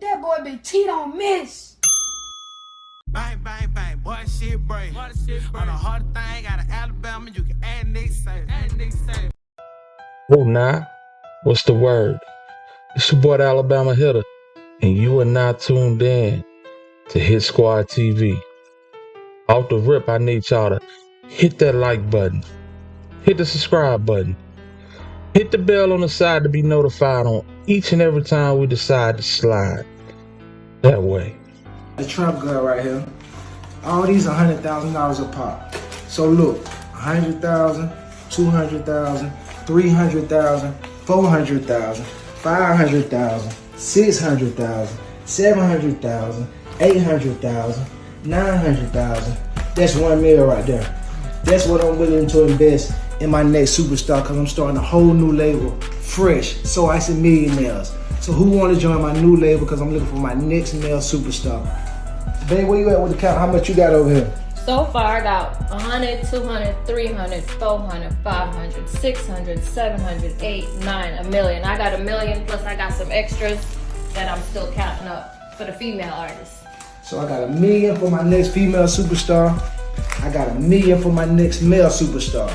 That boy Big T don't miss. Bang, bang, bang, boy, shit break. On the hard thing, got an Alabama, you can add Nick say. Oh, nah. What's the word? It's your boy, the Alabama Hitta, and you are now tuned in to Hit Squad TV. Off the rip, I need y'all to hit that like button, hit the subscribe button, hit the bell on the side to be notified on each and every time we decide to slide that way. The Trump gun right here. All these $100,000 a pop. So look, 100,000, 200,000, 300,000, 400,000, 500,000, 600,000, 700,000, 800,000, 900,000. That's $1 million right there. That's what I'm willing to invest in my next superstar, because I'm starting a whole new label, fresh, So Icy Millionaires. So who want to join my new label, because I'm looking for my next male superstar. Babe, where you at with the count? How much you got over here? So far, I got 100, 200, 300, 400, 500, 600, 700, 8, 9, $1 million. I got $1 million, plus I got some extras that I'm still counting up for the female artists. So I got $1 million for my next female superstar. I got $1 million for my next male superstar.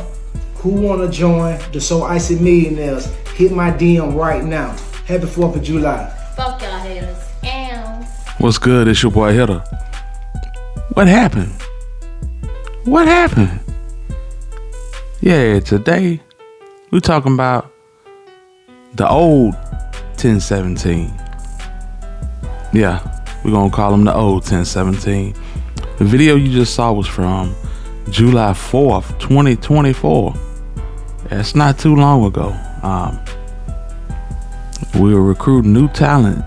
Who want to join the So Icy Millionaires? Hit my DM right now. Happy 4th of July. Fuck y'all haters. Ow. What's good? It's your boy Hitta. What happened? What happened? Yeah, today we talking about the old 1017. Yeah, we're gonna call him the old 1017. The video you just saw was from July 4th, 2024. It's not too long ago. We were recruiting new talent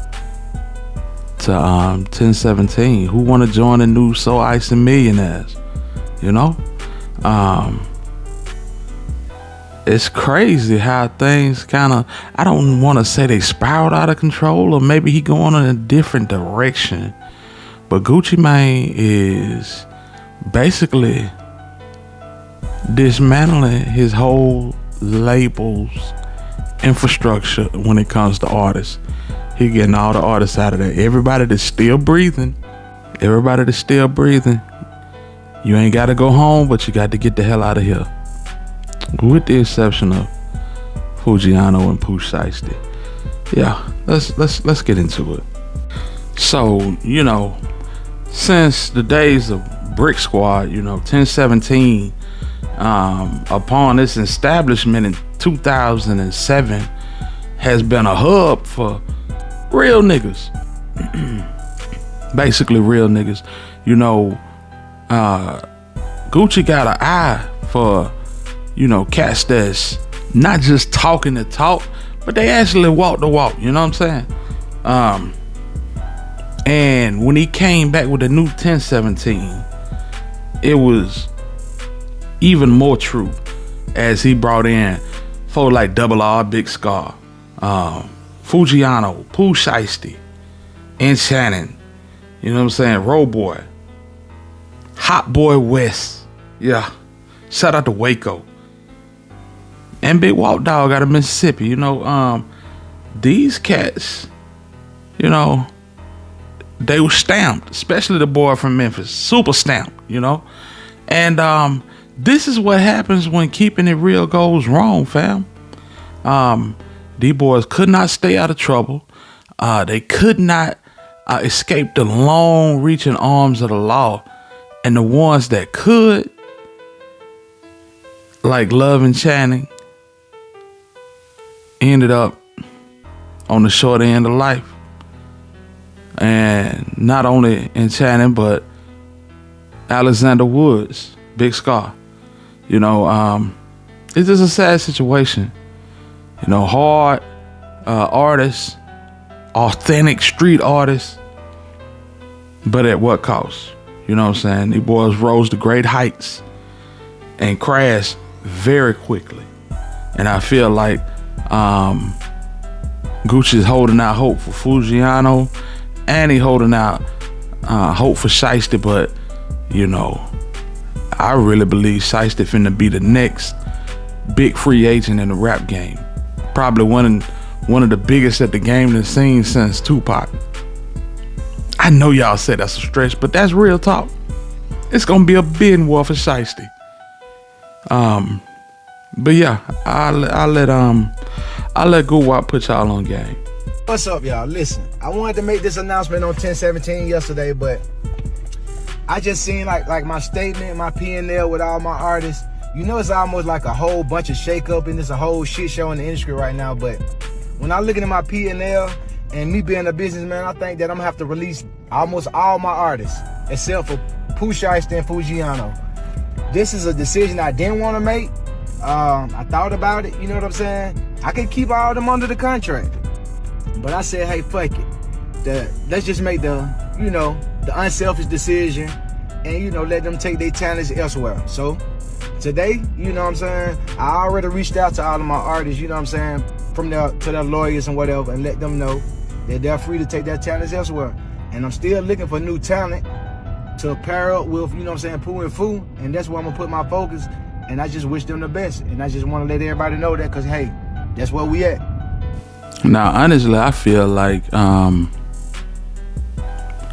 to 1017 who want to join the new So Icy Millionaires. You know, it's crazy how things kind of, I don't want to say they spiraled out of control, or maybe he going in a different direction. But Gucci Mane is basically dismantling his whole label's infrastructure when it comes to artists. He getting all the artists out of there. Everybody that's still breathing, you ain't got to go home, but you got to get the hell out of here. With the exception of Foogiano and Po Shiesty. Yeah, let's get into it. So, you know, since the days of Brick Squad, you know, 1017, upon its establishment in 2007, has been a hub for real niggas. Basically real niggas. You know, Gucci got an eye for, you know, cats that's not just talking the talk, but they actually walk the walk. You know what I'm saying? And when he came back with the new 1017, it was even more true, as he brought in folk like Double R, Big Scar, Foogiano, Pooh Shiesty, Enchanting, you know what I'm saying, Road Boy, Hot Boy West, yeah, shout out to Waco, and Big Walk Dog out of Mississippi. You know, these cats, you know, they were stamped, especially the boy from Memphis, super stamped, you know. And this is what happens when keeping it real goes wrong, fam. These boys could not stay out of trouble. They could not escape the long-reaching arms of the law. And the ones that could, like Love Enchanting, ended up on the short end of life. And not only Enchanting, but Alexander Woods, Big Scar. You know, it's just a sad situation. You know, hard artists, authentic street artists, but at what cost? You know what I'm saying? These boys rose to great heights and crashed very quickly. And I feel like Gucci's holding out hope for Foogiano, and he holding out hope for Sheisty, but you know, I really believe Sheisty finna be the next big free agent in the rap game. Probably one of the biggest that the game has seen since Tupac. I know y'all said that's a stretch, but that's real talk. It's gonna be a bidding war for Sheisty. But yeah, I'll let Goo-Wop put y'all on game. What's up, y'all? Listen, I wanted to make this announcement on 10/17 yesterday, but I just seen like my statement, my P&L with all my artists. You know, it's almost like a whole bunch of shake-up and it's a whole shit show in the industry right now. But when I'm looking at my P&L and me being a businessman, I think that I'm gonna have to release almost all my artists except for Po Shiesty and Foogiano. This is a decision I didn't want to make. I thought about it, you know what I'm saying? I could keep all of them under the contract. But I said, hey, fuck it. Let's just make the unselfish decision and, let them take their talents elsewhere. So today, you know what I'm saying, I already reached out to all of my artists, you know what I'm saying, to their lawyers and whatever, and let them know that they're free to take their talents elsewhere. And I'm still looking for new talent to pair up with, you know what I'm saying, Pooh and Foo, and that's where I'm gonna put my focus. And I just wish them the best. And I just want to let everybody know that, because, hey, that's where we at. Now, honestly, I feel like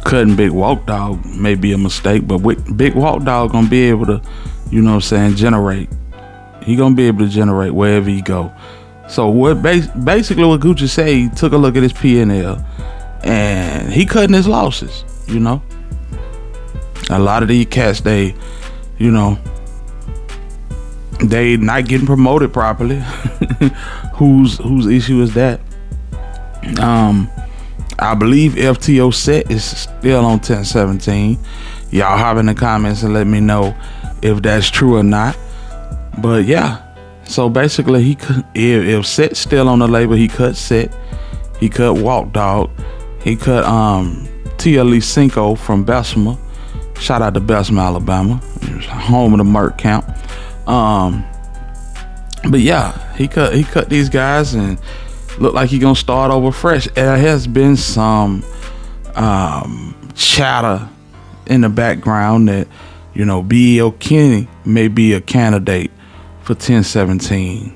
cutting Big Walk Dog may be a mistake, but with Big Walk Dog gonna be able to, you know what I'm saying, generate. He gonna be able to generate wherever he go. So what basically what Gucci said, he took a look at his P&L and he cutting his losses, you know. A lot of these cats, they not getting promoted properly. whose issue is that? I believe FTO set is still on 10/17. Y'all hop in the comments and let me know if that's true or not. But yeah, so basically if Set's still on the label, he cut Set, he cut Walk Dog, he cut TLE Cinco from Bessemer. Shout out to Bessemer, Alabama, home of the Merc camp. But yeah, he cut these guys and look like he gonna start over fresh. There has been some chatter in the background that B.L. Kenny may be a candidate for 10/17.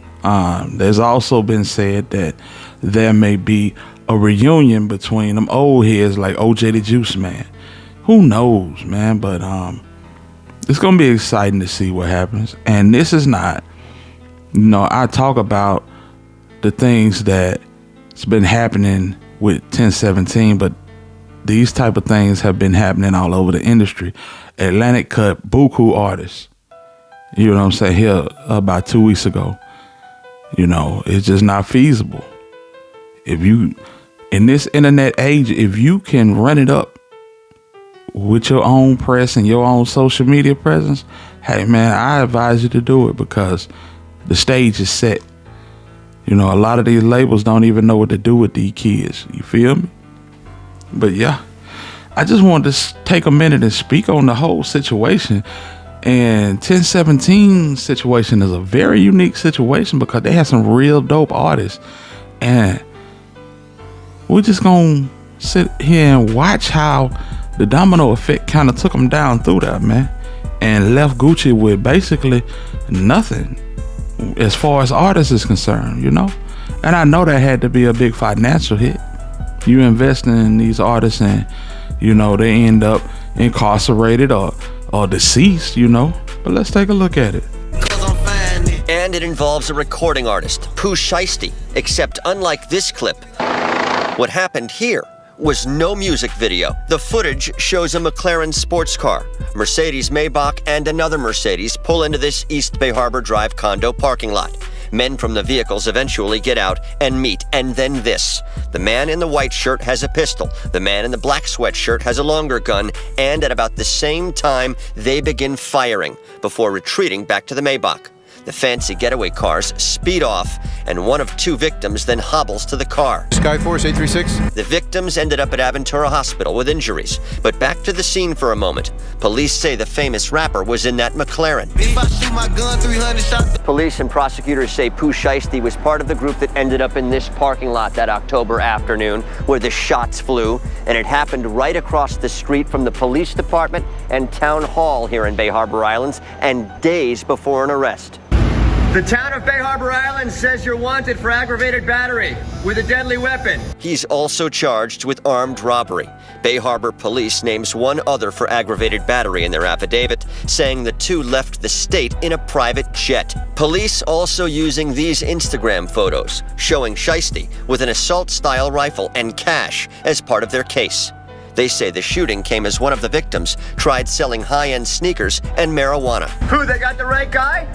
There's also been said that there may be a reunion between them old heads like OJ the Juice Man. Who knows, man? But it's gonna be exciting to see what happens. And this is not, I talk about the things that's been happening with 10/17, but these type of things have been happening all over the industry. Atlantic cut buku artists, you know what I'm saying, here about 2 weeks ago. It's just not feasible. If you, in this internet age, if you can run it up with your own press and your own social media presence, hey man, I advise you to do it, because the stage is set. A lot of these labels don't even know what to do with these kids. You feel me? But yeah, I just wanted to take a minute and speak on the whole situation. And 10/17 situation is a very unique situation because they have some real dope artists. And we're just gonna sit here and watch how the domino effect kind of took them down through that, man, and left Gucci with basically nothing as far as artists is concerned, And I know that had to be a big financial hit. You investing in these artists and, they end up incarcerated or deceased, But let's take a look at it. And it involves a recording artist, Po Shiesty, except unlike this clip, what happened here was no music video. The footage shows a McLaren sports car, Mercedes Maybach, and another Mercedes pull into this East Bay Harbor Drive condo parking lot. Men from the vehicles eventually get out and meet, and then this. The man in the white shirt has a pistol. The man in the black sweatshirt has a longer gun, and at about the same time, they begin firing before retreating back to the Maybach. The fancy getaway cars speed off, and one of two victims then hobbles to the car. Skyforce 836. The victims ended up at Aventura Hospital with injuries. But back to the scene for a moment. Police say the famous rapper was in that McLaren. If I shoot my gun 300 shots. Police and prosecutors say Po Shiesty was part of the group that ended up in this parking lot that October afternoon where the shots flew, and it happened right across the street from the police department and town hall here in Bay Harbor Islands, and days before an arrest. The town of Bay Harbor Island says you're wanted for aggravated battery with a deadly weapon. He's also charged with armed robbery. Bay Harbor police names one other for aggravated battery in their affidavit, saying the two left the state in a private jet. Police also using these Instagram photos, showing Sheisty with an assault-style rifle and cash as part of their case. They say the shooting came as one of the victims tried selling high-end sneakers and marijuana. Who, they got the right guy?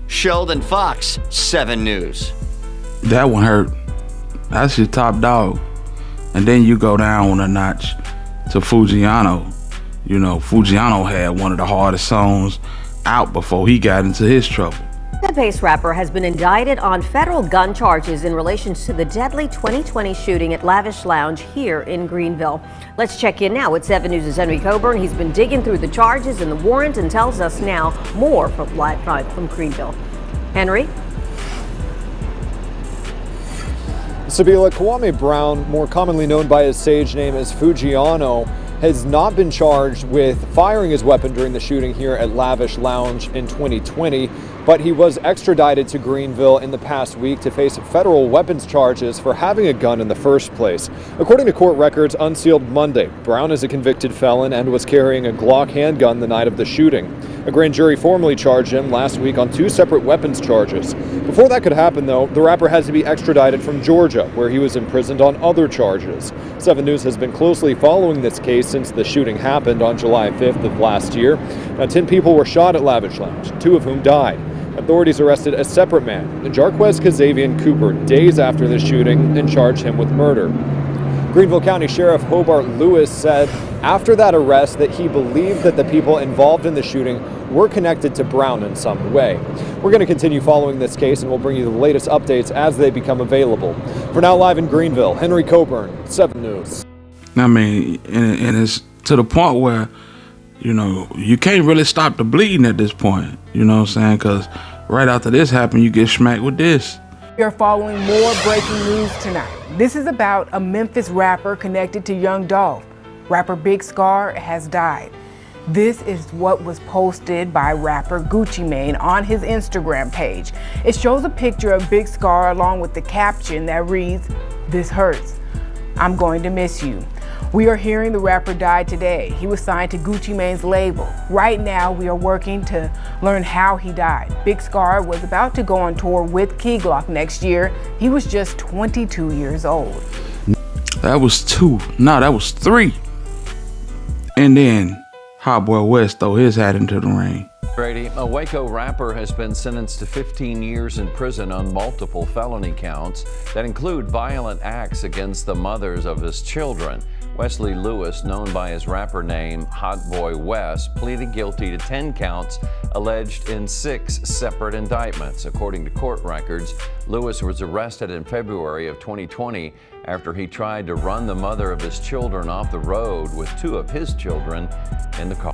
Sheldon Fox, 7 News. That one hurt. That's your top dog. And then you go down a notch to Foogiano. You know, Foogiano had one of the hardest songs out before he got into his trouble. The bass rapper has been indicted on federal gun charges in relation to the deadly 2020 shooting at Lavish Lounge here in Greenville. Let's check in now with 7 News' Henry Coburn. He's been digging through the charges and the warrant and tells us now more from live from Greenville. Henry? Sabila, Kwame Brown, more commonly known by his stage name as Foogiano, has not been charged with firing his weapon during the shooting here at Lavish Lounge in 2020, but he was extradited to Greenville in the past week to face federal weapons charges for having a gun in the first place. According to court records unsealed Monday, Brown is a convicted felon and was carrying a Glock handgun the night of the shooting. A grand jury formally charged him last week on 2 separate weapons charges. Before that could happen, though, the rapper has to be extradited from Georgia, where he was imprisoned on other charges. 7 News has been closely following this case since the shooting happened on July 5th of last year. Now, 10 people were shot at Lavish Lounge, 2 of whom died. Authorities arrested a separate man, Jarquez Kazavian Cooper, days after the shooting and charged him with murder. Greenville County Sheriff Hobart Lewis said after that arrest that he believed that the people involved in the shooting were connected to Brown in some way. We're going to continue following this case and we'll bring you the latest updates as they become available. For now, live in Greenville, Henry Coburn, 7 News. I mean, and it's to the point where, you know, you can't really stop the bleeding at this point. You know what I'm saying? Because right after this happened, you get smacked with this. We are following more breaking news tonight. This is about a Memphis rapper connected to Young Dolph. Rapper Big Scar has died. This is what was posted by rapper Gucci Mane on his Instagram page. It shows a picture of Big Scar along with the caption that reads, "This hurts. I'm going to miss you." We are hearing the rapper died today. He was signed to Gucci Mane's label. Right now, we are working to learn how he died. Big Scar was about to go on tour with Key Glock next year. He was just 22 years old. That was 2. No, that was 3. And then Hot Boy West throw his hat into the ring. Brady, a Waco rapper has been sentenced to 15 years in prison on multiple felony counts that include violent acts against the mothers of his children. Wesley Lewis, known by his rapper name Hot Boy West, pleaded guilty to 10 counts alleged in 6 separate indictments. According to court records, Lewis was arrested in February of 2020 after he tried to run the mother of his children off the road with 2 of his children in the car.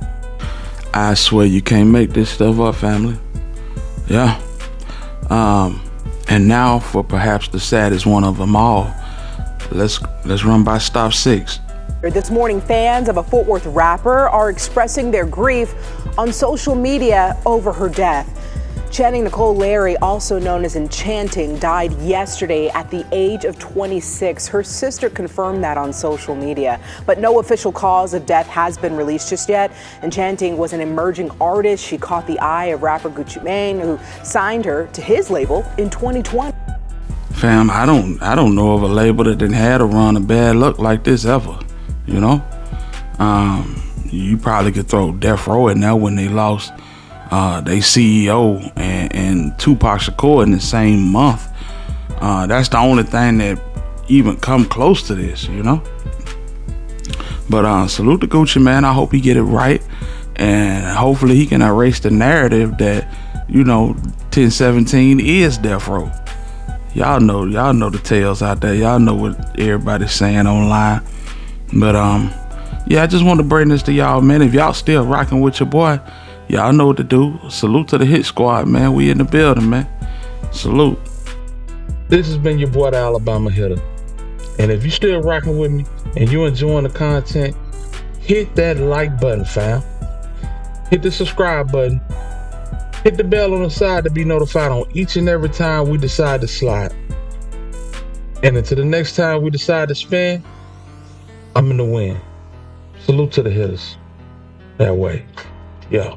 I swear you can't make this stuff up, family. Yeah. And now for perhaps the saddest one of them all. Let's run by stop 6. This morning, fans of a Fort Worth rapper are expressing their grief on social media over her death. Channing Nicole Larry, also known as Enchanting, died yesterday at the age of 26. Her sister confirmed that on social media, but no official cause of death has been released just yet. Enchanting was an emerging artist. She caught the eye of rapper Gucci Mane, who signed her to his label in 2020. Fam, I don't know of a label that didn't have to run a bad luck like this ever. You know, you probably could throw Death Row in there when they lost their CEO and Tupac Shakur in the same month. That's the only thing that even come close to this, you know. But salute to Gucci, man. I hope he get it right, and hopefully he can erase the narrative that, you know, 1017 is Death Row. Y'all know the tales out there. Y'all know what everybody's saying online. But yeah, I just want to bring this to y'all, man. If y'all still rocking with your boy, y'all know what to do. Salute to the Hit Squad, man. We in the building, man. Salute. This has been your boy, the Alabama Hitter. And if you still rocking with me and you enjoying the content, hit that like button, fam. Hit the subscribe button. Hit the bell on the side to be notified on each and every time we decide to slide. And until the next time we decide to spin, I'm in the win. Salute to the hitters. That way. Yeah.